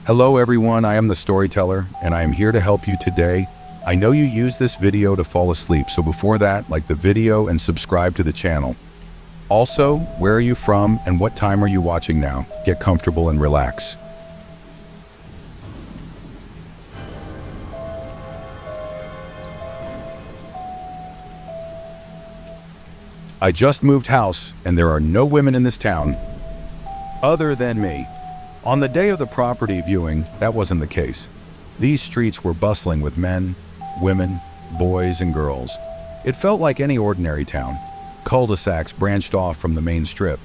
Hello everyone, I am the storyteller, and I am here to help you today. I know you use this video to fall asleep, so before that, like the video and subscribe to the channel. Also, where are you from and what time are you watching now? Get comfortable and relax. I just moved house, and there are no women in this town, other than me. On the day of the property viewing, that wasn't the case. These streets were bustling with men, women, boys, and girls. It felt like any ordinary town. Cul-de-sacs branched off from the main strip,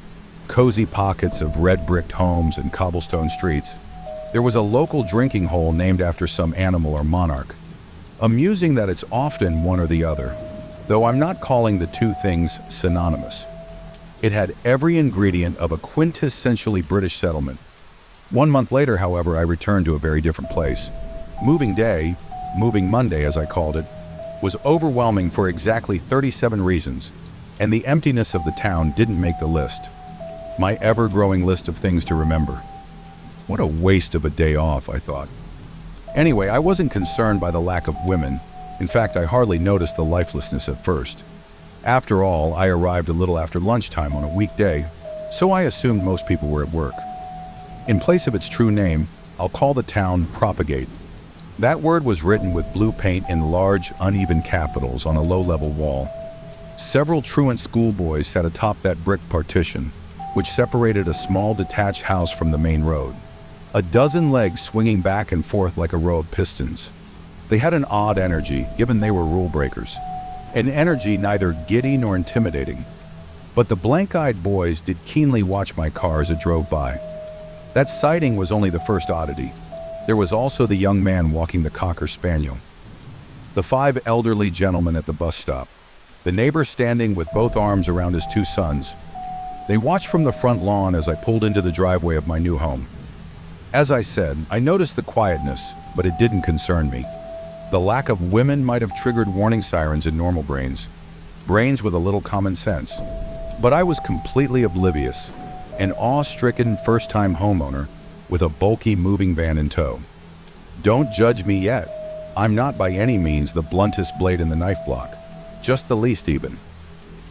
cozy pockets of red-bricked homes and cobblestone streets. There was a local drinking hole named after some animal or monarch. Amusing that it's often one or the other, though I'm not calling the two things synonymous. It had every ingredient of a quintessentially British settlement. 1 month later, however, I returned to a very different place. Moving day, moving Monday as I called it, was overwhelming for exactly 37 reasons, and the emptiness of the town didn't make the list. My ever-growing list of things to remember. What a waste of a day off, I thought. Anyway, I wasn't concerned by the lack of women. In fact, I hardly noticed the lifelessness at first. After all, I arrived a little after lunchtime on a weekday, so I assumed most people were at work. In place of its true name, I'll call the town Propagate. That word was written with blue paint in large, uneven capitals on a low-level wall. Several truant schoolboys sat atop that brick partition, which separated a small detached house from the main road. A dozen legs swinging back and forth like a row of pistons. They had an odd energy, given they were rule breakers. An energy neither giddy nor intimidating. But the blank-eyed boys did keenly watch my car as it drove by. That sighting was only the first oddity. There was also the young man walking the Cocker Spaniel. The 5 elderly gentlemen at the bus stop. The neighbor standing with both arms around his 2 sons. They watched from the front lawn as I pulled into the driveway of my new home. As I said, I noticed the quietness, but it didn't concern me. The lack of women might have triggered warning sirens in normal brains with a little common sense. But I was completely oblivious. An awe-stricken first-time homeowner with a bulky moving van in tow. Don't judge me yet. I'm not by any means the bluntest blade in the knife block, just the least even.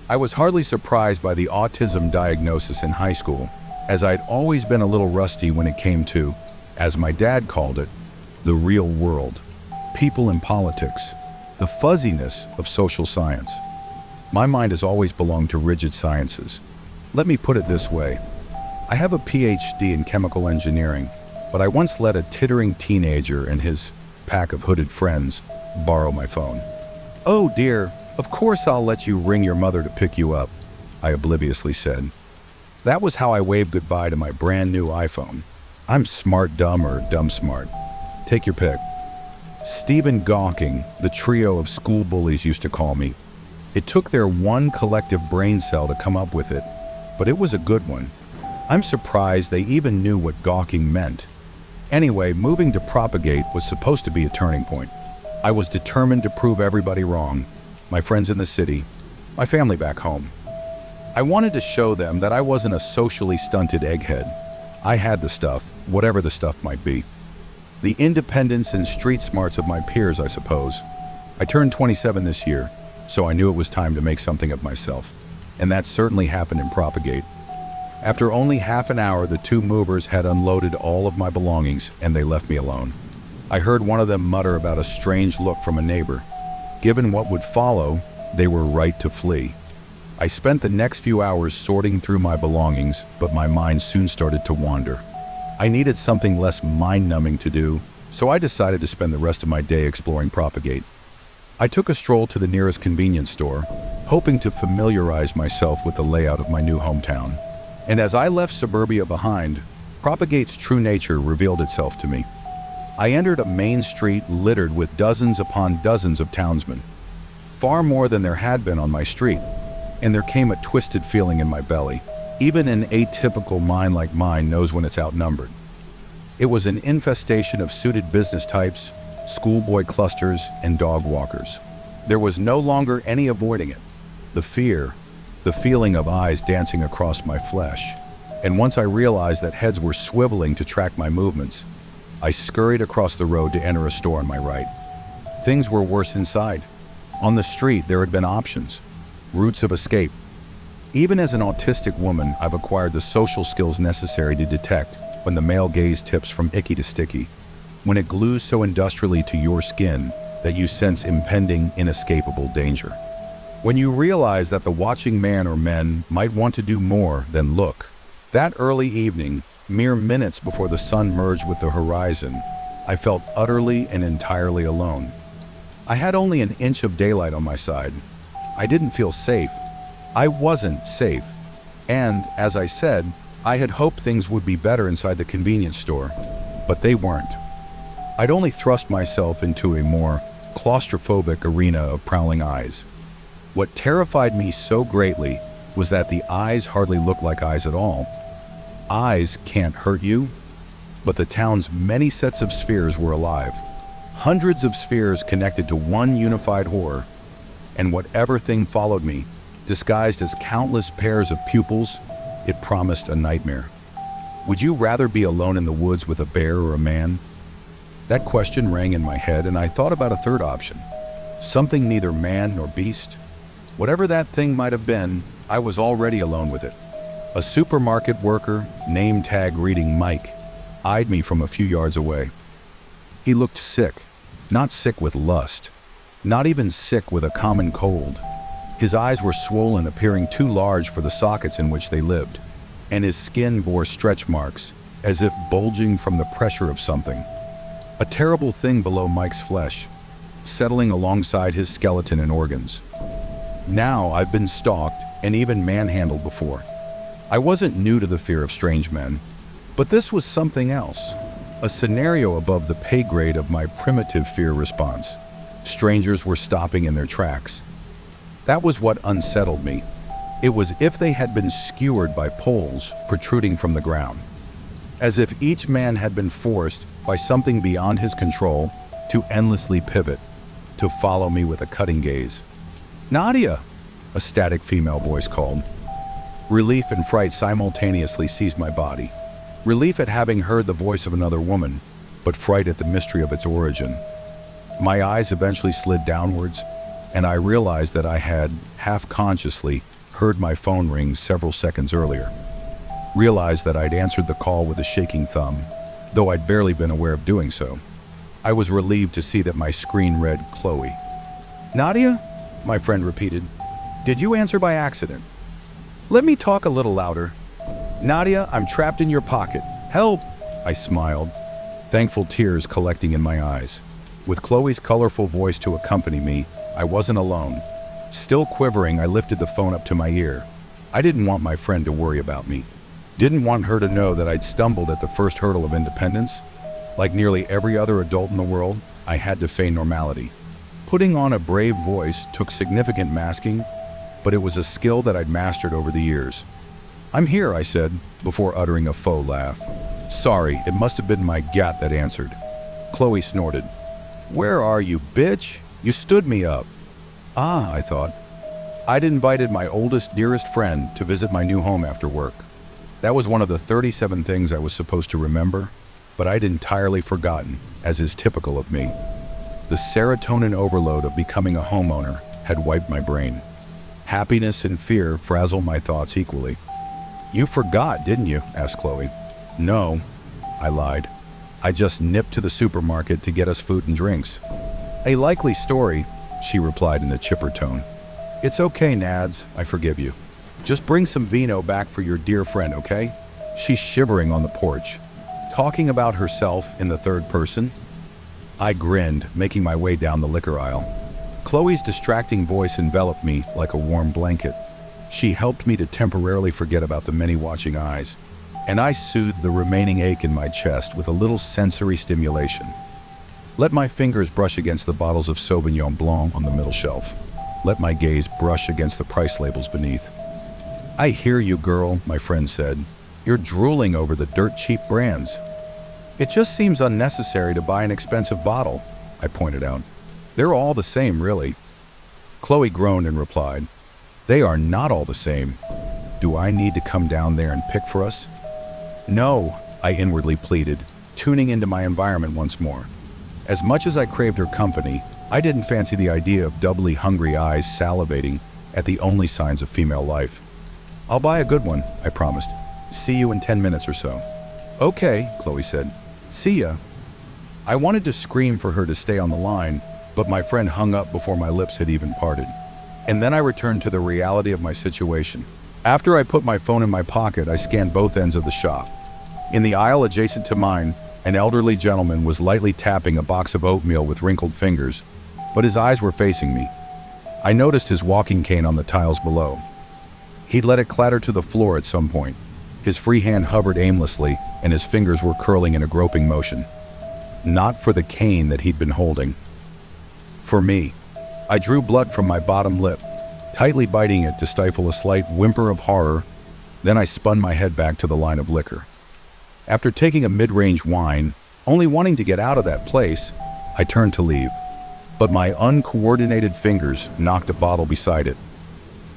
I was hardly surprised by the autism diagnosis in high school, as I'd always been a little rusty when it came to, as my dad called it, the real world, people and politics, the fuzziness of social science. My mind has always belonged to rigid sciences. Let me put it this way. I have a PhD in chemical engineering, but I once let a tittering teenager and his pack of hooded friends borrow my phone. "Oh dear, of course I'll let you ring your mother to pick you up," I obliviously said. That was how I waved goodbye to my brand new iPhone. I'm smart dumb or dumb smart. Take your pick. Stephen Gawking, the trio of school bullies used to call me. It took their one collective brain cell to come up with it, but it was a good one. I'm surprised they even knew what gawking meant. Anyway, moving to Propagate was supposed to be a turning point. I was determined to prove everybody wrong, my friends in the city, my family back home. I wanted to show them that I wasn't a socially stunted egghead. I had the stuff, whatever the stuff might be. The independence and street smarts of my peers, I suppose. I turned 27 this year, so I knew it was time to make something of myself. And that certainly happened in Propagate. After only half an hour, the 2 movers had unloaded all of my belongings, and they left me alone. I heard one of them mutter about a strange look from a neighbor. Given what would follow, they were right to flee. I spent the next few hours sorting through my belongings, but my mind soon started to wander. I needed something less mind-numbing to do, so I decided to spend the rest of my day exploring Propagate. I took a stroll to the nearest convenience store, hoping to familiarize myself with the layout of my new hometown. And as I left suburbia behind, Propagate's true nature revealed itself to me. I entered a main street littered with dozens upon dozens of townsmen, far more than there had been on my street, and there came a twisted feeling in my belly. Even an atypical mind like mine knows when it's outnumbered. It was an infestation of suited business types, schoolboy clusters, and dog walkers. There was no longer any avoiding it. The fear, the feeling of eyes dancing across my flesh. And once I realized that heads were swiveling to track my movements, I scurried across the road to enter a store on my right. Things were worse inside. On the street, there had been options, routes of escape. Even as an autistic woman, I've acquired the social skills necessary to detect when the male gaze tips from icky to sticky, when it glues so industrially to your skin that you sense impending, inescapable danger. When you realize that the watching man or men might want to do more than look. That early evening, mere minutes before the sun merged with the horizon, I felt utterly and entirely alone. I had only an inch of daylight on my side. I didn't feel safe. I wasn't safe. And, as I said, I had hoped things would be better inside the convenience store, but they weren't. I'd only thrust myself into a more claustrophobic arena of prowling eyes. What terrified me so greatly was that the eyes hardly looked like eyes at all. Eyes can't hurt you, but the town's many sets of spheres were alive. Hundreds of spheres connected to one unified horror, and whatever thing followed me, disguised as countless pairs of pupils, it promised a nightmare. Would you rather be alone in the woods with a bear or a man? That question rang in my head, and I thought about a third option. Something neither man nor beast. Whatever that thing might have been, I was already alone with it. A supermarket worker, name tag reading Mike, eyed me from a few yards away. He looked sick, not sick with lust, not even sick with a common cold. His eyes were swollen, appearing too large for the sockets in which they lived, and his skin bore stretch marks, as if bulging from the pressure of something. A terrible thing below Mike's flesh, settling alongside his skeleton and organs. Now I've been stalked and even manhandled before. I wasn't new to the fear of strange men, but this was something else, a scenario above the pay grade of my primitive fear response. Strangers were stopping in their tracks. That was what unsettled me. It was if they had been skewered by poles protruding from the ground, as if each man had been forced by something beyond his control to endlessly pivot, to follow me with a cutting gaze. "Nadia!" a static female voice called. Relief and fright simultaneously seized my body. Relief at having heard the voice of another woman, but fright at the mystery of its origin. My eyes eventually slid downwards, and I realized that I had, half-consciously, heard my phone ring several seconds earlier. Realized that I'd answered the call with a shaking thumb, though I'd barely been aware of doing so. I was relieved to see that my screen read Chloe. "Nadia?" my friend repeated. "Did you answer by accident?" "Let me talk a little louder." "Nadia, I'm trapped in your pocket. Help!" I smiled, thankful tears collecting in my eyes. With Chloe's colorful voice to accompany me, I wasn't alone. Still quivering, I lifted the phone up to my ear. I didn't want my friend to worry about me. Didn't want her to know that I'd stumbled at the first hurdle of independence. Like nearly every other adult in the world, I had to feign normality. Putting on a brave voice took significant masking, but it was a skill that I'd mastered over the years. "I'm here," I said, before uttering a faux laugh. "Sorry, it must have been my gat that answered." Chloe snorted. "Where are you, bitch? You stood me up." Ah, I thought. I'd invited my oldest, dearest friend to visit my new home after work. That was one of the 37 things I was supposed to remember, but I'd entirely forgotten, as is typical of me. The serotonin overload of becoming a homeowner had wiped my brain. Happiness and fear frazzled my thoughts equally. "You forgot, didn't you?" asked Chloe. "No," I lied. "I just nipped to the supermarket to get us food and drinks." "A likely story," she replied in a chipper tone. "It's okay, Nads, I forgive you. Just bring some vino back for your dear friend, okay?" She's shivering on the porch, talking about herself in the third person. I grinned, making my way down the liquor aisle. Chloe's distracting voice enveloped me like a warm blanket. She helped me to temporarily forget about the many watching eyes, and I soothed the remaining ache in my chest with a little sensory stimulation. Let my fingers brush against the bottles of Sauvignon Blanc on the middle shelf. Let my gaze brush against the price labels beneath. "I hear you, girl," my friend said. "You're drooling over the dirt-cheap brands." "It just seems unnecessary to buy an expensive bottle," I pointed out. "They're all the same, really." Chloe groaned and replied, "They are not all the same. Do I need to come down there and pick for us?" "No," I inwardly pleaded. tuning into my environment once more. As much as I craved her company, I didn't fancy the idea of doubly hungry eyes salivating at the only signs of female life. "I'll buy a good one," I promised. "See you in 10 minutes or so." "Okay," Chloe said. "See ya." I wanted to scream for her to stay on the line, but my friend hung up before my lips had even parted. And then I returned to the reality of my situation. After I put my phone in my pocket, I scanned both ends of the shop. In the aisle adjacent to mine, an elderly gentleman was lightly tapping a box of oatmeal with wrinkled fingers, but his eyes were facing me. I noticed his walking cane on the tiles below. He'd let it clatter to the floor at some point. His free hand hovered aimlessly, and his fingers were curling in a groping motion. Not for the cane that he'd been holding. For me. I drew blood from my bottom lip, tightly biting it to stifle a slight whimper of horror. Then I spun my head back to the line of liquor. After taking a mid-range wine, only wanting to get out of that place, I turned to leave. But my uncoordinated fingers knocked a bottle beside it.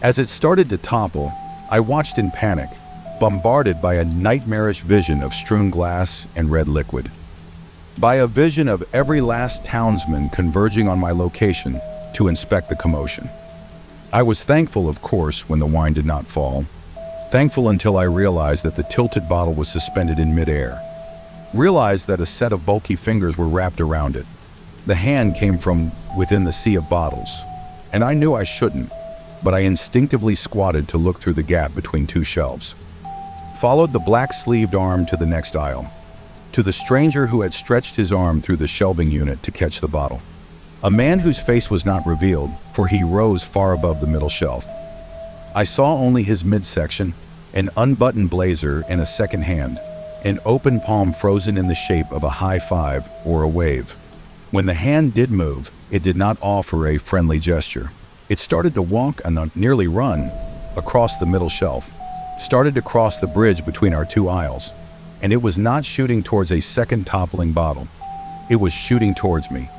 As it started to topple, I watched in panic, bombarded by a nightmarish vision of strewn glass and red liquid. By a vision of every last townsman converging on my location to inspect the commotion. I was thankful, of course, when the wine did not fall. Thankful until I realized that the tilted bottle was suspended in midair. Realized that a set of bulky fingers were wrapped around it. The hand came from within the sea of bottles, and I knew I shouldn't, but I instinctively squatted to look through the gap between two shelves. Followed the black-sleeved arm to the next aisle, to the stranger who had stretched his arm through the shelving unit to catch the bottle. A man whose face was not revealed, for he rose far above the middle shelf. I saw only his midsection, an unbuttoned blazer in a second hand, an open palm frozen in the shape of a high five or a wave. When the hand did move, it did not offer a friendly gesture. It started to walk and nearly run across the middle shelf, started to cross the bridge between our two aisles, and it was not shooting towards a second toppling bottle. It was shooting towards me.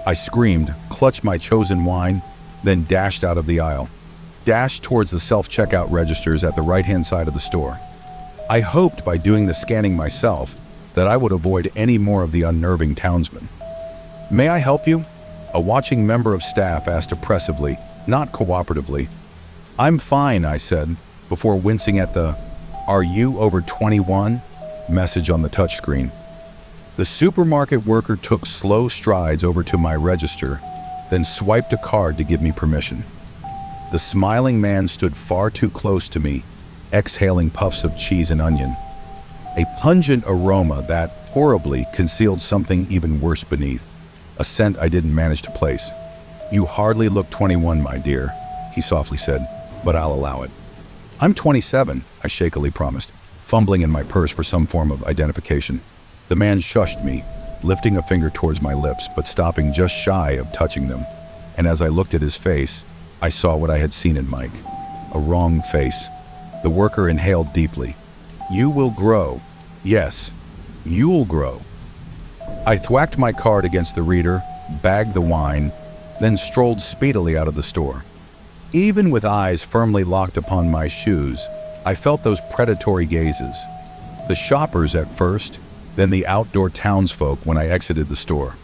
I screamed, clutched my chosen wine, then dashed out of the aisle, dashed towards the self-checkout registers at the right-hand side of the store. I hoped by doing the scanning myself that I would avoid any more of the unnerving townsmen. "May I help you?" A watching member of staff asked oppressively, not cooperatively. "I'm fine," I said, before wincing at the "Are you over 21?" message on the touchscreen. The supermarket worker took slow strides over to my register, then swiped a card to give me permission. The smiling man stood far too close to me, exhaling puffs of cheese and onion, a pungent aroma that, horribly, concealed something even worse beneath, a scent I didn't manage to place. "You hardly look 21, my dear," he softly said, "but I'll allow it." "I'm 27, I shakily promised, fumbling in my purse for some form of identification. The man shushed me, lifting a finger towards my lips, but stopping just shy of touching them. And as I looked at his face, I saw what I had seen in Mike. A wrong face. The worker inhaled deeply. "You will grow. Yes, you'll grow." I thwacked my card against the reader, bagged the wine, then strolled speedily out of the store. Even with eyes firmly locked upon my shoes, I felt those predatory gazes. The shoppers at first, then the outdoor townsfolk when I exited the store.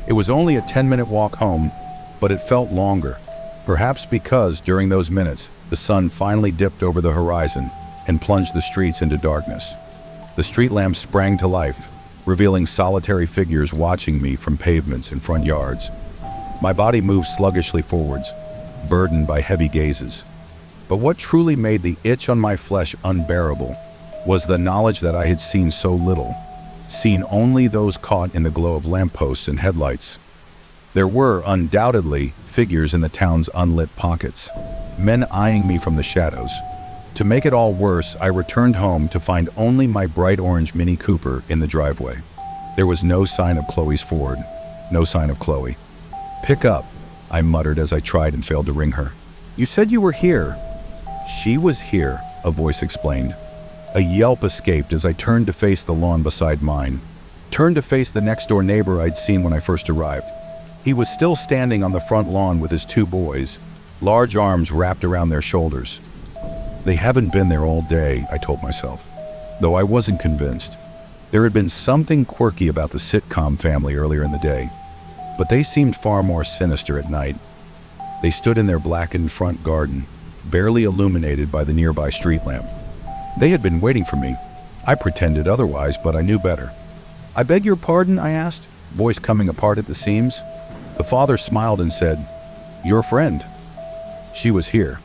It was only a 10-minute walk home, but it felt longer, perhaps because during those minutes, the sun finally dipped over the horizon and plunged the streets into darkness. The street lamps sprang to life, revealing solitary figures watching me from pavements and front yards. My body moved sluggishly forwards, burdened by heavy gazes. But what truly made the itch on my flesh unbearable was the knowledge that I had seen so little, seen only those caught in the glow of lampposts and headlights. There were, undoubtedly, figures in the town's unlit pockets, men eyeing me from the shadows. To make it all worse, I returned home to find only my bright orange Mini Cooper in the driveway. There was no sign of Chloe's Ford, no sign of Chloe. "Pick up," I muttered as I tried and failed to ring her. "You said you were here." "She was here," a voice explained. A yelp escaped as I turned to face the lawn beside mine, turned to face the next-door neighbor I'd seen when I first arrived. He was still standing on the front lawn with his two boys, large arms wrapped around their shoulders. They haven't been there all day, I told myself, though I wasn't convinced. There had been something quirky about the sitcom family earlier in the day, but they seemed far more sinister at night. They stood in their blackened front garden, barely illuminated by the nearby street lamp. They had been waiting for me. I pretended otherwise, but I knew better. "I beg your pardon?" I asked, voice coming apart at the seams. The father smiled and said, "Your friend." She was here.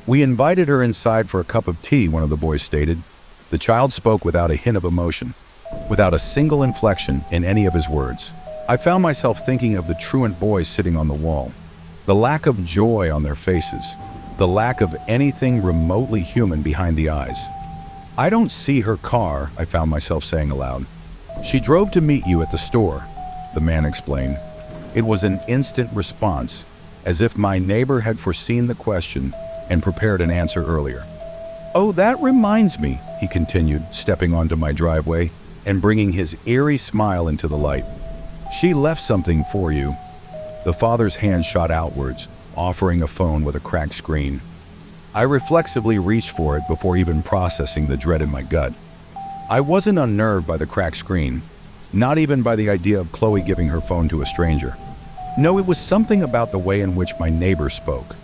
"We invited her inside for a cup of tea," one of the boys stated. The child spoke without a hint of emotion, without a single inflection in any of his words. I found myself thinking of the truant boys sitting on the wall, the lack of joy on their faces, the lack of anything remotely human behind the eyes. "I don't see her car," I found myself saying aloud. "She drove to meet you at the store," the man explained. It was an instant response, as if my neighbor had foreseen the question and prepared an answer earlier. "Oh, that reminds me," he continued, stepping onto my driveway and bringing his eerie smile into the light. "She left something for you." The father's hand shot outwards, offering a phone with a cracked screen. I reflexively reached for it before even processing the dread in my gut. I wasn't unnerved by the cracked screen, not even by the idea of Chloe giving her phone to a stranger. No, it was something about the way in which my neighbor spoke,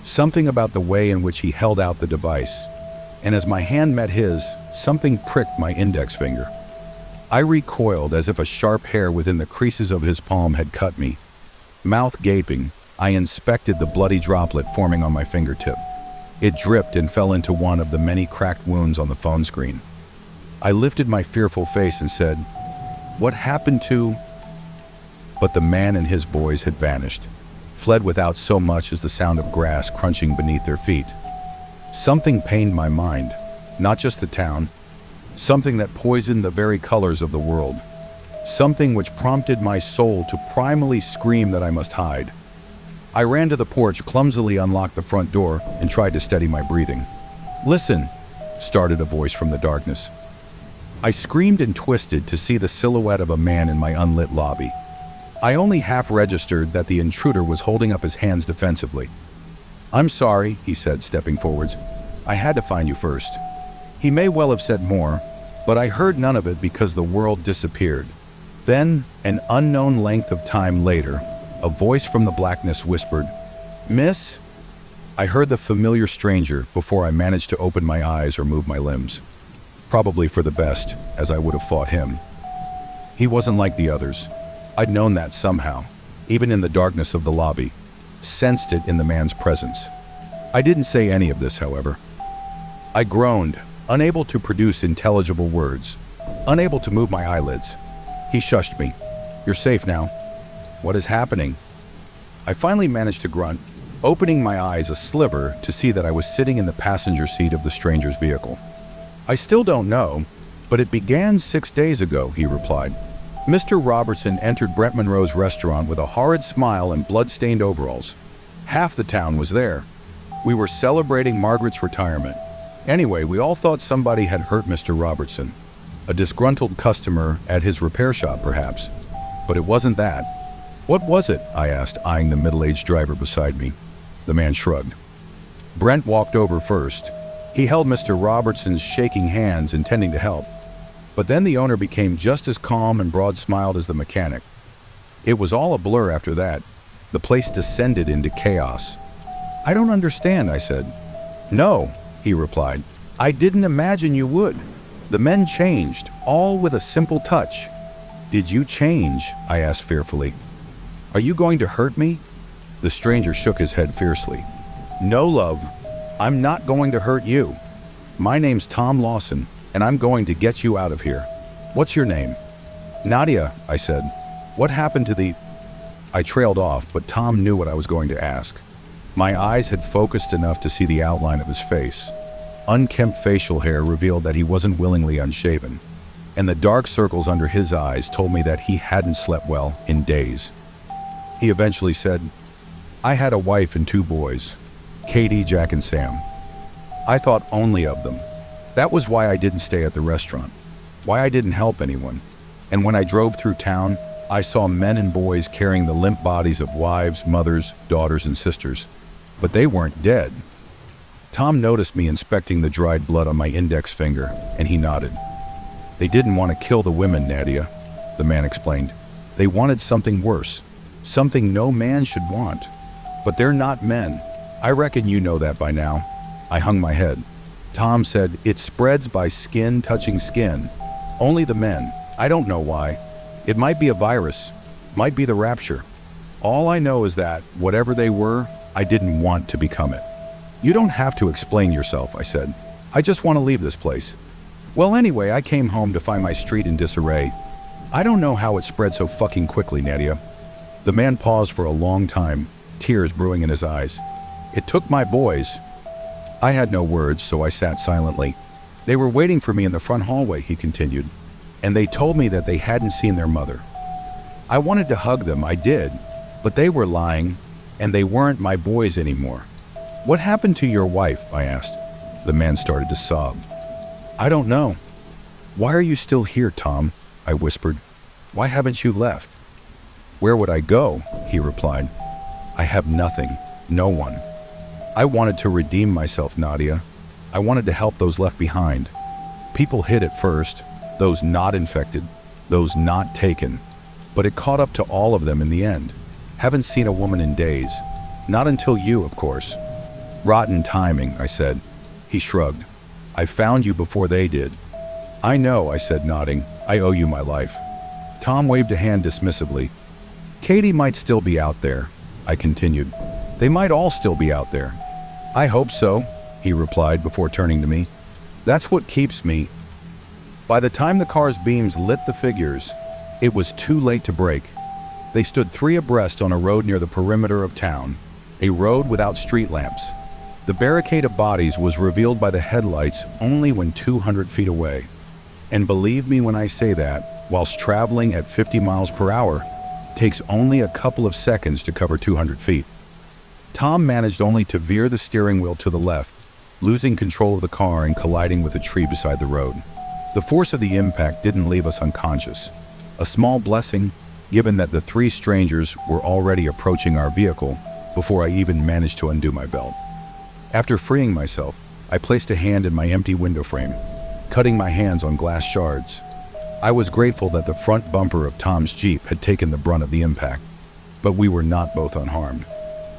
something about the way in which he held out the device, and as my hand met his, something pricked my index finger. I recoiled as if a sharp hair within the creases of his palm had cut me. Mouth gaping, I inspected the bloody droplet forming on my fingertip. It dripped and fell into one of the many cracked wounds on the phone screen. I lifted my fearful face and said, "What happened to—" But the man and his boys had vanished, fled without so much as the sound of grass crunching beneath their feet. Something pained my mind, not just the town, something that poisoned the very colors of the world, something which prompted my soul to primally scream that I must hide. I ran to the porch, clumsily unlocked the front door, and tried to steady my breathing. "Listen," started a voice from the darkness. I screamed and twisted to see the silhouette of a man in my unlit lobby. I only half registered that the intruder was holding up his hands defensively. "I'm sorry," he said, stepping forwards. "I had to find you first." He may well have said more, but I heard none of it because the world disappeared. Then, an unknown length of time later, a voice from the blackness whispered, "Miss?" I heard the familiar stranger before I managed to open my eyes or move my limbs. Probably for the best, as I would have fought him. He wasn't like the others. I'd known that somehow, even in the darkness of the lobby, sensed it in the man's presence. I didn't say any of this, however. I groaned, unable to produce intelligible words, unable to move my eyelids. He shushed me. "You're safe now." "What is happening?" I finally managed to grunt, opening my eyes a sliver to see that I was sitting in the passenger seat of the stranger's vehicle. "I still don't know, but it began 6 days ago," he replied. "Mr. Robertson entered Brent Monroe's restaurant with a horrid smile and blood-stained overalls. Half the town was there. We were celebrating Margaret's retirement. Anyway, we all thought somebody had hurt Mr. Robertson. A disgruntled customer at his repair shop, perhaps. But it wasn't that." "What was it?" I asked, eyeing the middle-aged driver beside me. The man shrugged. "Brent walked over first. He held Mr. Robertson's shaking hands, intending to help. But then the owner became just as calm and broad-smiled as the mechanic. It was all a blur after that. The place descended into chaos." "I don't understand," I said. "No," he replied. "I didn't imagine you would. The men changed, all with a simple touch." "Did you change?" I asked fearfully. "Are you going to hurt me?" The stranger shook his head fiercely. "No, love. I'm not going to hurt you. My name's Tom Lawson, and I'm going to get you out of here. What's your name?" "Nadia," I said. "What happened to the—" I trailed off, but Tom knew what I was going to ask. My eyes had focused enough to see the outline of his face. Unkempt facial hair revealed that he wasn't willingly unshaven, and the dark circles under his eyes told me that he hadn't slept well in days. He eventually said, "I had a wife and 2 boys, Katie, Jack, and Sam. I thought only of them. That was why I didn't stay at the restaurant, why I didn't help anyone. And when I drove through town, I saw men and boys carrying the limp bodies of wives, mothers, daughters, and sisters. But they weren't dead." Tom noticed me inspecting the dried blood on my index finger, and he nodded. They didn't want to kill the women, Nadia, the man explained. They wanted something worse, something no man should want. But they're not men. I reckon you know that by now. I hung my head. Tom said, it spreads by skin touching skin. Only the men. I don't know why. It might be a virus. Might be the rapture. All I know is that, whatever they were, I didn't want to become it. You don't have to explain yourself, I said. I just want to leave this place. Well, anyway, I came home to find my street in disarray. I don't know how it spread so fucking quickly, Nadia. The man paused for a long time, tears brewing in his eyes. It took my boys. I had no words, so I sat silently. They were waiting for me in the front hallway, he continued, and they told me that they hadn't seen their mother. I wanted to hug them, I did, but they were lying, and they weren't my boys anymore. What happened to your wife? I asked. The man started to sob. I don't know. Why are you still here, Tom? I whispered. Why haven't you left? Where would I go? He replied. I have nothing, no one. I wanted to redeem myself, Nadia. I wanted to help those left behind. People hid at first, those not infected, those not taken. But it caught up to all of them in the end. Haven't seen a woman in days. Not until you, of course. Rotten timing, I said. He shrugged. I found you before they did. I know, I said, nodding. I owe you my life. Tom waved a hand dismissively. Katie might still be out there, I continued. They might all still be out there. I hope so, he replied before turning to me. That's what keeps me. By the time the car's beams lit the figures, it was too late to brake. They stood 3 abreast on a road near the perimeter of town, a road without street lamps. The barricade of bodies was revealed by the headlights only when 200 feet away. And believe me when I say that, whilst traveling at 50 miles per hour, takes only a couple of seconds to cover 200 feet. Tom managed only to veer the steering wheel to the left, losing control of the car and colliding with a tree beside the road. The force of the impact didn't leave us unconscious. A small blessing, given that the 3 strangers were already approaching our vehicle before I even managed to undo my belt. After freeing myself, I placed a hand in my empty window frame, cutting my hands on glass shards. I was grateful that the front bumper of Tom's Jeep had taken the brunt of the impact, but we were not both unharmed.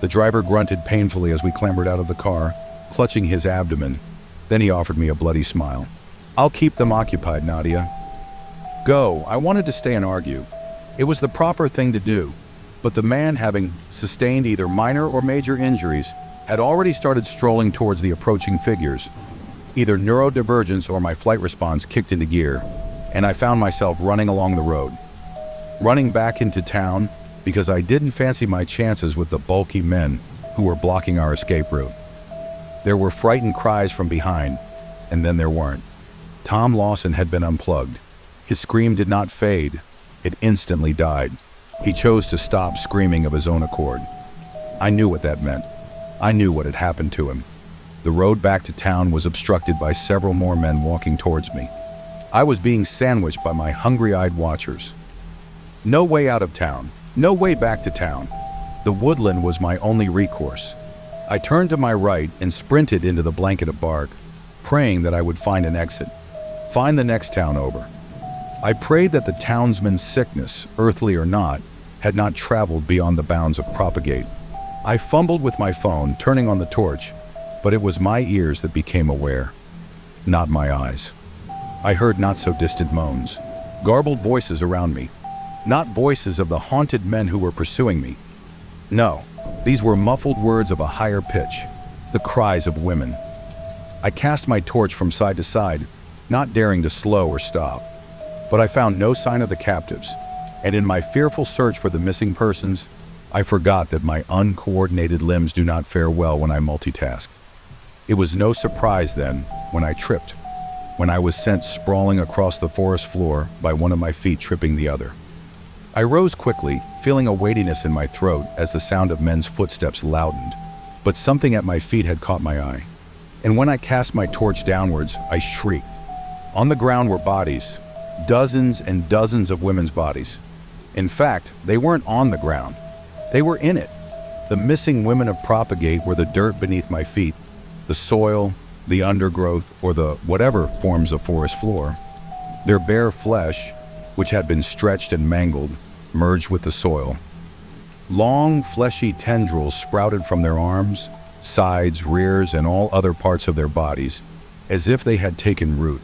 The driver grunted painfully as we clambered out of the car, clutching his abdomen. Then he offered me a bloody smile. I'll keep them occupied, Nadia. Go. I wanted to stay and argue. It was the proper thing to do, but the man, having sustained either minor or major injuries, had already started strolling towards the approaching figures. Either neurodivergence or my flight response kicked into gear, and I found myself running along the road. Running back into town because I didn't fancy my chances with the bulky men who were blocking our escape route. There were frightened cries from behind, and then there weren't. Tom Lawson had been unplugged. His scream did not fade. It instantly died. He chose to stop screaming of his own accord. I knew what that meant. I knew what had happened to him. The road back to town was obstructed by several more men walking towards me. I was being sandwiched by my hungry-eyed watchers. No way out of town. No way back to town. The woodland was my only recourse. I turned to my right and sprinted into the blanket of bark, praying that I would find an exit, find the next town over. I prayed that the townsman's sickness, earthly or not, had not traveled beyond the bounds of Propagate. I fumbled with my phone, turning on the torch, but it was my ears that became aware, not my eyes. I heard not-so-distant moans, garbled voices around me, not voices of the haunted men who were pursuing me. No, these were muffled words of a higher pitch, the cries of women. I cast my torch from side to side, not daring to slow or stop. But I found no sign of the captives, and in my fearful search for the missing persons, I forgot that my uncoordinated limbs do not fare well when I multitask. It was no surprise then when I tripped, when I was sent sprawling across the forest floor by one of my feet tripping the other. I rose quickly, feeling a weightiness in my throat as the sound of men's footsteps loudened, but something at my feet had caught my eye. And when I cast my torch downwards, I shrieked. On the ground were bodies, dozens and dozens of women's bodies. In fact, they weren't on the ground. They were in it. The missing women of Propagate were the dirt beneath my feet, the soil, the undergrowth, or the whatever forms of forest floor. Their bare flesh, which had been stretched and mangled, merged with the soil. Long, fleshy tendrils sprouted from their arms, sides, rears, and all other parts of their bodies, as if they had taken root,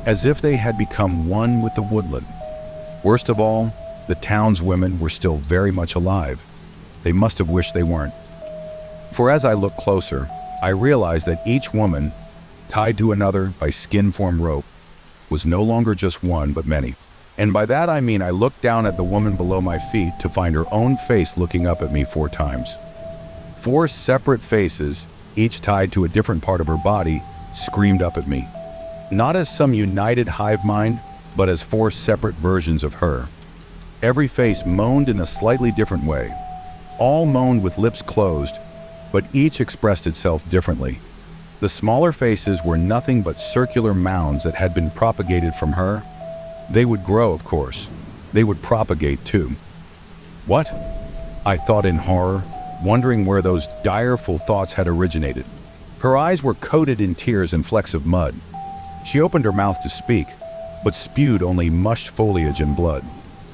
as if they had become one with the woodland. Worst of all, the townswomen were still very much alive. They must have wished they weren't. For as I looked closer, I realized that each woman, tied to another by skin-formed rope, was no longer just one, but many. And by that I mean I looked down at the woman below my feet to find her own face looking up at me 4 times. 4 separate faces, each tied to a different part of her body, screamed up at me. Not as some united hive mind, but as 4 separate versions of her. Every face moaned in a slightly different way. All moaned with lips closed, but each expressed itself differently. The smaller faces were nothing but circular mounds that had been propagated from her. They would grow, of course. They would propagate too. What? I thought in horror, wondering where those direful thoughts had originated. Her eyes were coated in tears and flecks of mud. She opened her mouth to speak, but spewed only mushed foliage and blood.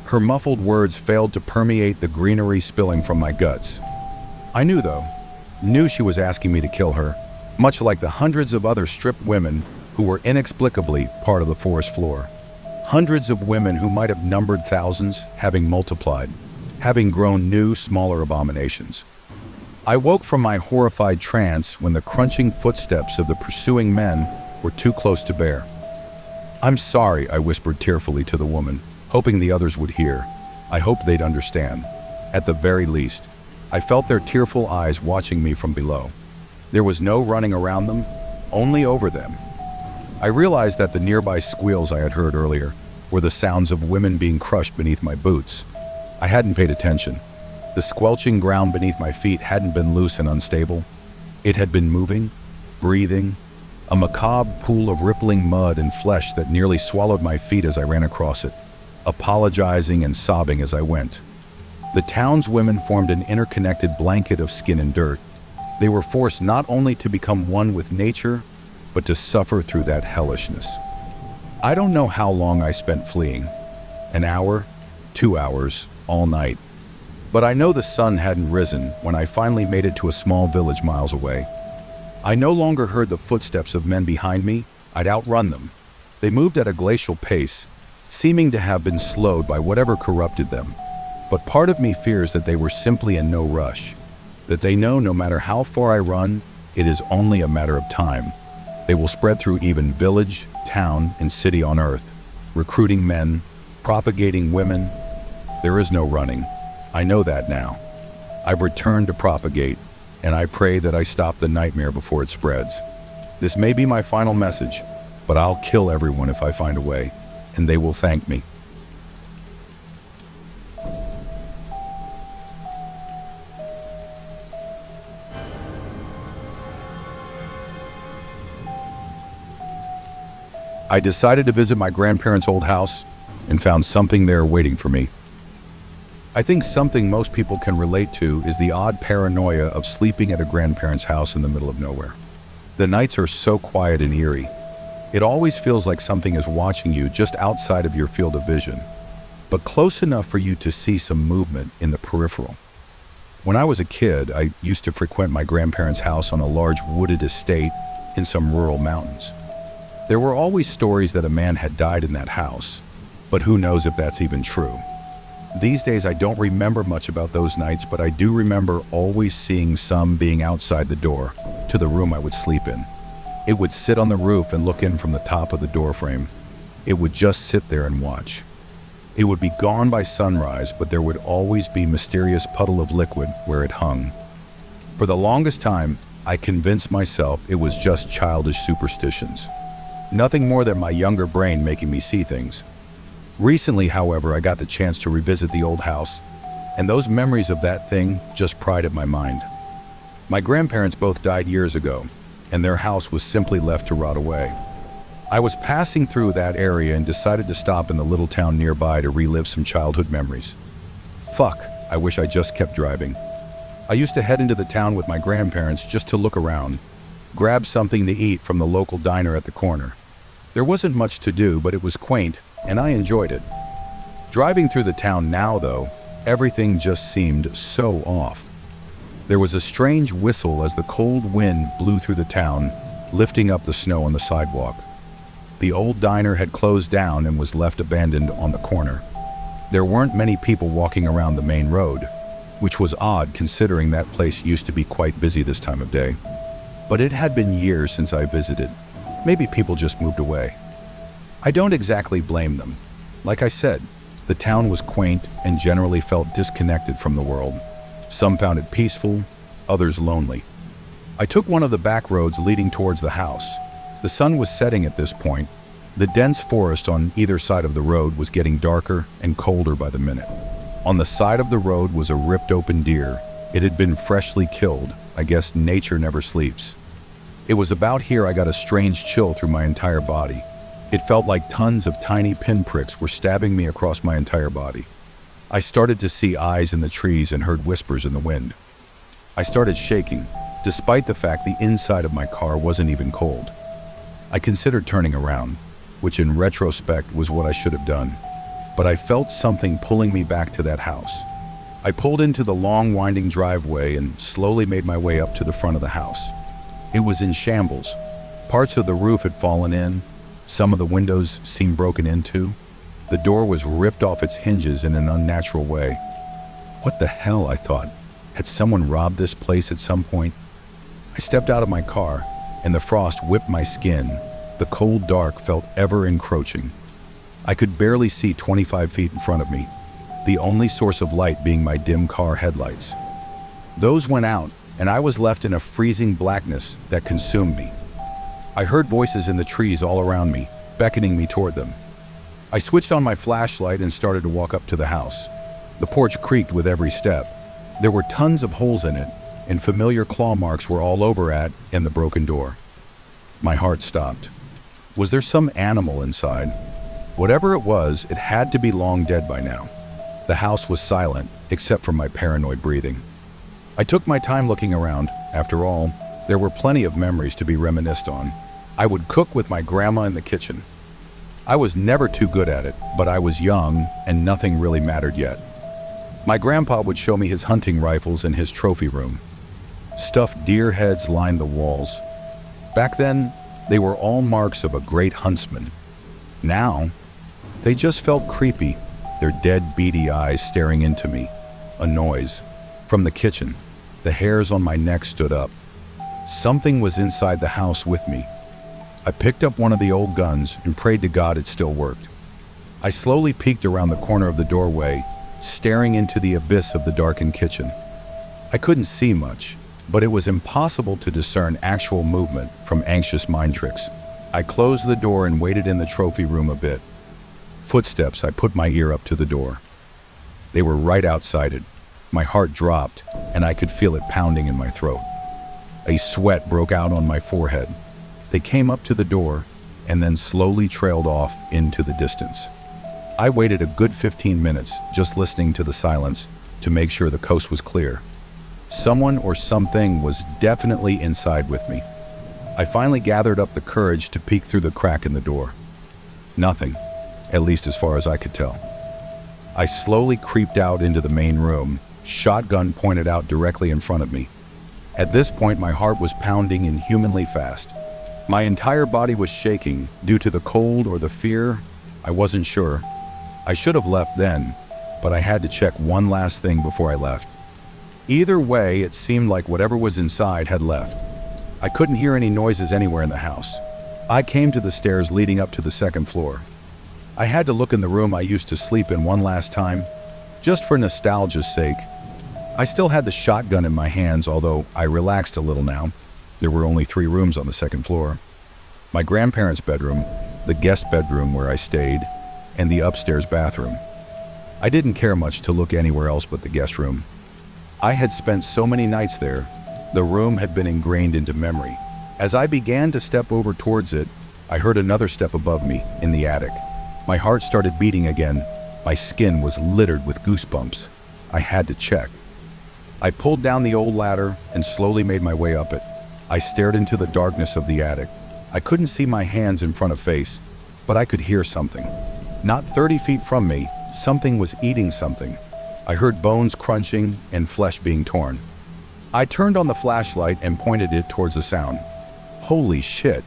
Her muffled words failed to permeate the greenery spilling from my guts. I knew she was asking me to kill her, much like the hundreds of other stripped women who were inexplicably part of the forest floor. Hundreds of women who might have numbered thousands, having multiplied, having grown new, smaller abominations. I woke from my horrified trance when the crunching footsteps of the pursuing men were too close to bear. "I'm sorry," I whispered tearfully to the woman, hoping the others would hear. I hoped they'd understand. At the very least, I felt their tearful eyes watching me from below. There was no running around them, only over them. I realized that the nearby squeals I had heard earlier were the sounds of women being crushed beneath my boots. I hadn't paid attention. The squelching ground beneath my feet hadn't been loose and unstable. It had been moving, breathing, a macabre pool of rippling mud and flesh that nearly swallowed my feet as I ran across it, apologizing and sobbing as I went. The townswomen formed an interconnected blanket of skin and dirt. They were forced not only to become one with nature, but to suffer through that hellishness. I don't know how long I spent fleeing. An hour, 2 hours, all night. But I know the sun hadn't risen when I finally made it to a small village miles away. I no longer heard the footsteps of men behind me. I'd outrun them. They moved at a glacial pace, seeming to have been slowed by whatever corrupted them. But part of me fears that they were simply in no rush, that they know no matter how far I run, it is only a matter of time. They will spread through even village, town, and city on earth, recruiting men, propagating women. There is no running. I know that now. I've returned to propagate, and I pray that I stop the nightmare before it spreads. This may be my final message, but I'll kill everyone if I find a way, and they will thank me. I decided to visit my grandparents' old house and found something there waiting for me. I think something most people can relate to is the odd paranoia of sleeping at a grandparent's house in the middle of nowhere. The nights are so quiet and eerie. It always feels like something is watching you just outside of your field of vision, but close enough for you to see some movement in the peripheral. When I was a kid, I used to frequent my grandparents' house on a large wooded estate in some rural mountains. There were always stories that a man had died in that house, but who knows if that's even true. These days I don't remember much about those nights, but I do remember always seeing some being outside the door to the room I would sleep in. It would sit on the roof and look in from the top of the door frame. It would just sit there and watch. It would be gone by sunrise, but there would always be a mysterious puddle of liquid where it hung. For the longest time, I convinced myself it was just childish superstitions. Nothing more than my younger brain making me see things. Recently, however, I got the chance to revisit the old house, and those memories of that thing just pried at my mind. My grandparents both died years ago, and their house was simply left to rot away. I was passing through that area and decided to stop in the little town nearby to relive some childhood memories. Fuck, I wish I just kept driving. I used to head into the town with my grandparents just to look around, grab something to eat from the local diner at the corner. There wasn't much to do, but it was quaint, and I enjoyed it. Driving through the town now, though, everything just seemed so off. There was a strange whistle as the cold wind blew through the town, lifting up the snow on the sidewalk. The old diner had closed down and was left abandoned on the corner. There weren't many people walking around the main road, which was odd considering that place used to be quite busy this time of day. But it had been years since I visited. Maybe people just moved away. I don't exactly blame them. Like I said, the town was quaint and generally felt disconnected from the world. Some found it peaceful, others lonely. I took one of the back roads leading towards the house. The sun was setting at this point. The dense forest on either side of the road was getting darker and colder by the minute. On the side of the road was a ripped open deer. It had been freshly killed. I guess nature never sleeps. It was about here I got a strange chill through my entire body. It felt like tons of tiny pinpricks were stabbing me across my entire body. I started to see eyes in the trees and heard whispers in the wind. I started shaking, despite the fact the inside of my car wasn't even cold. I considered turning around, which in retrospect was what I should have done, but I felt something pulling me back to that house. I pulled into the long winding driveway and slowly made my way up to the front of the house. It was in shambles. Parts of the roof had fallen in. Some of the windows seemed broken into. The door was ripped off its hinges in an unnatural way. What the hell, I thought. Had someone robbed this place at some point? I stepped out of my car, and the frost whipped my skin. The cold dark felt ever encroaching. I could barely see 25 feet in front of me, the only source of light being my dim car headlights. Those went out, and I was left in a freezing blackness that consumed me. I heard voices in the trees all around me, beckoning me toward them. I switched on my flashlight and started to walk up to the house. The porch creaked with every step. There were tons of holes in it, and familiar claw marks were all over it and the broken door. My heart stopped. Was there some animal inside? Whatever it was, it had to be long dead by now. The house was silent, except for my paranoid breathing. I took my time looking around. After all, there were plenty of memories to be reminisced on. I would cook with my grandma in the kitchen. I was never too good at it, but I was young and nothing really mattered yet. My grandpa would show me his hunting rifles in his trophy room. Stuffed deer heads lined the walls. Back then, they were all marks of a great huntsman. Now, they just felt creepy, their dead, beady eyes staring into me. A noise. From the kitchen, the hairs on my neck stood up. Something was inside the house with me. I picked up one of the old guns and prayed to God it still worked. I slowly peeked around the corner of the doorway, staring into the abyss of the darkened kitchen. I couldn't see much, but it was impossible to discern actual movement from anxious mind tricks. I closed the door and waited in the trophy room a bit. Footsteps. I put my ear up to the door. They were right outside it. My heart dropped, and I could feel it pounding in my throat. A sweat broke out on my forehead. They came up to the door, and then slowly trailed off into the distance. I waited a good 15 minutes, just listening to the silence, to make sure the coast was clear. Someone or something was definitely inside with me. I finally gathered up the courage to peek through the crack in the door. Nothing, at least as far as I could tell. I slowly creeped out into the main room, shotgun pointed out directly in front of me. At this point, my heart was pounding inhumanly fast. My entire body was shaking due to the cold or the fear. I wasn't sure. I should have left then, but I had to check one last thing before I left. Either way, it seemed like whatever was inside had left. I couldn't hear any noises anywhere in the house. I came to the stairs leading up to the second floor. I had to look in the room I used to sleep in one last time, just for nostalgia's sake. I still had the shotgun in my hands, although I relaxed a little now. There were only 3 rooms on the second floor. My grandparents' bedroom, the guest bedroom where I stayed, and the upstairs bathroom. I didn't care much to look anywhere else but the guest room. I had spent so many nights there, the room had been ingrained into memory. As I began to step over towards it, I heard another step above me, in the attic. My heart started beating again. My skin was littered with goosebumps. I had to check. I pulled down the old ladder and slowly made my way up it. I stared into the darkness of the attic. I couldn't see my hands in front of face, but I could hear something. Not 30 feet from me, something was eating something. I heard bones crunching and flesh being torn. I turned on the flashlight and pointed it towards the sound. Holy shit!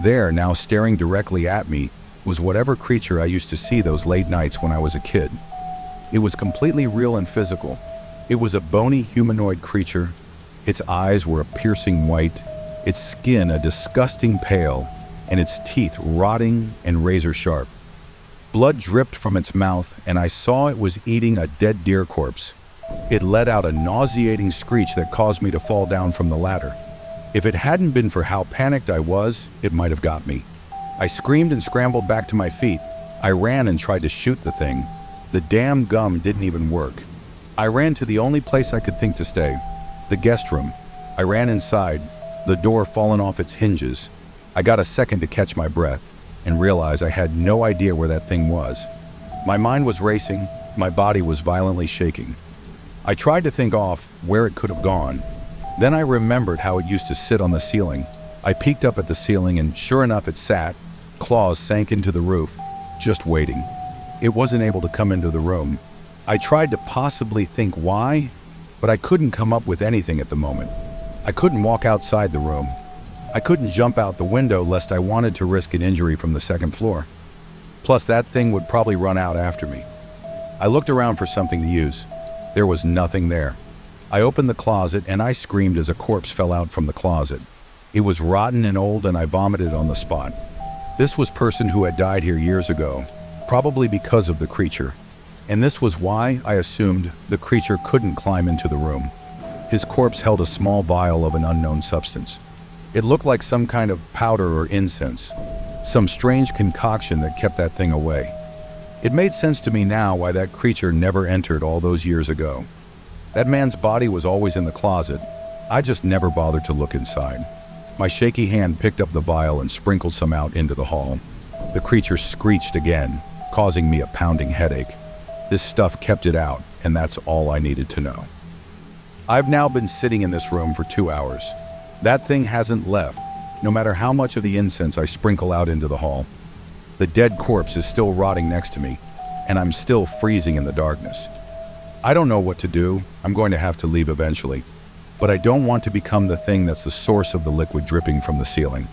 There, now staring directly at me, was whatever creature I used to see those late nights when I was a kid. It was completely real and physical. It was a bony humanoid creature. Its eyes were a piercing white, its skin a disgusting pale, and its teeth rotting and razor sharp. Blood dripped from its mouth, and I saw it was eating a dead deer corpse. It let out a nauseating screech that caused me to fall down from the ladder. If it hadn't been for how panicked I was, it might have got me. I screamed and scrambled back to my feet. I ran and tried to shoot the thing. The damn gum didn't even work. I ran to the only place I could think to stay, the guest room. I ran inside, the door fallen off its hinges. I got a second to catch my breath and realized I had no idea where that thing was. My mind was racing, my body was violently shaking. I tried to think off where it could have gone. Then I remembered how it used to sit on the ceiling. I peeked up at the ceiling and sure enough it sat, claws sank into the roof, just waiting. It wasn't able to come into the room. I tried to possibly think why, but I couldn't come up with anything at the moment. I couldn't walk outside the room. I couldn't jump out the window lest I wanted to risk an injury from the second floor. Plus that thing would probably run out after me. I looked around for something to use. There was nothing there. I opened the closet and I screamed as a corpse fell out from the closet. It was rotten and old and I vomited on the spot. This was a person who had died here years ago, probably because of the creature. And this was why I assumed the creature couldn't climb into the room. His corpse held a small vial of an unknown substance. It looked like some kind of powder or incense, some strange concoction that kept that thing away. It made sense to me now why that creature never entered all those years ago. That man's body was always in the closet. I just never bothered to look inside. My shaky hand picked up the vial and sprinkled some out into the hall. The creature screeched again, causing me a pounding headache. This stuff kept it out, and that's all I needed to know. I've now been sitting in this room for 2 hours. That thing hasn't left, no matter how much of the incense I sprinkle out into the hall. The dead corpse is still rotting next to me, and I'm still freezing in the darkness. I don't know what to do. I'm going to have to leave eventually, but I don't want to become the thing that's the source of the liquid dripping from the ceiling.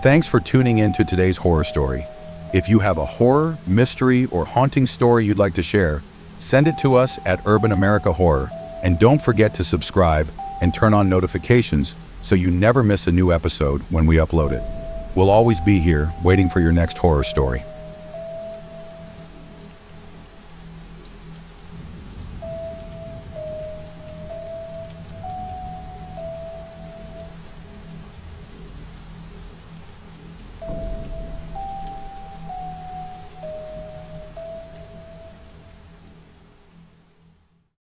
Thanks for tuning in to today's horror story. If you have a horror, mystery, or haunting story you'd like to share, send it to us at Urban America Horror, and don't forget to subscribe and turn on notifications so you never miss a new episode when we upload it. We'll always be here waiting for your next horror story.